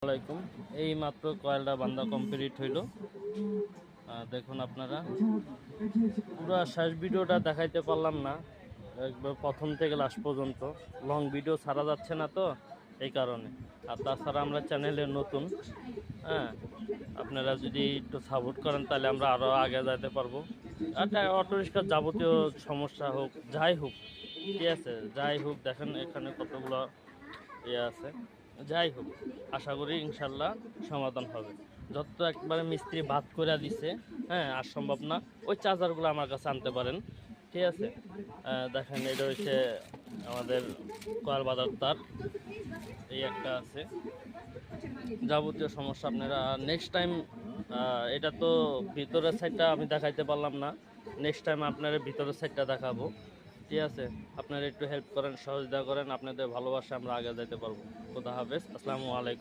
আসসালামাইকুম। এই মাত্র কয়েলটা বান্ধা কমপ্লিট হইল। দেখুন আপনারা পুরো শেষ ভিডিওটা দেখাইতে পারলাম না, একবার প্রথম থেকে লাস্ট পর্যন্ত লং ভিডিও ছাড়া যাচ্ছে না তো এই কারণে। আর তাছাড়া আমরা চ্যানেলে নতুন, হ্যাঁ, আপনারা যদি একটু সাপোর্ট করেন তাহলে আমরা আরও আগে যেতে পারবো। আর অটো রিক্সার যাবতীয় সমস্যা হোক, যাই হোক, ঠিক আছে, যাই হোক, দেখেন এখানে কতগুলো ইয়ে আছে। যাই হোক, আশা করি ইনশাল্লাহ সমাধান হবে। যত একবারে মিস্ত্রি বাদ করে দিছে, হ্যাঁ, আর সম্ভব না। ওই চার্জারগুলো আমার কাছে আনতে পারেন, ঠিক আছে। দেখেন এটা হচ্ছে আমাদের কয়েল বাঁধার তার, এই একটা আছে। যাবতীয় সমস্যা আপনারা নেক্সট টাইম, এটা তো ভিতরের সাইডটা আমি দেখাইতে পারলাম না, নেক্সট টাইম আপনারা ভিতরের সাইডটা দেখাবো, ঠিক আছে। আপনারা একটু হেল্প করেন, সহযোগিতা করেন, আপনাদের ভালোবাসা আমরা আগে যেতে পারবো। খোদা হাফেজ, আসসালামু আলাইকুম।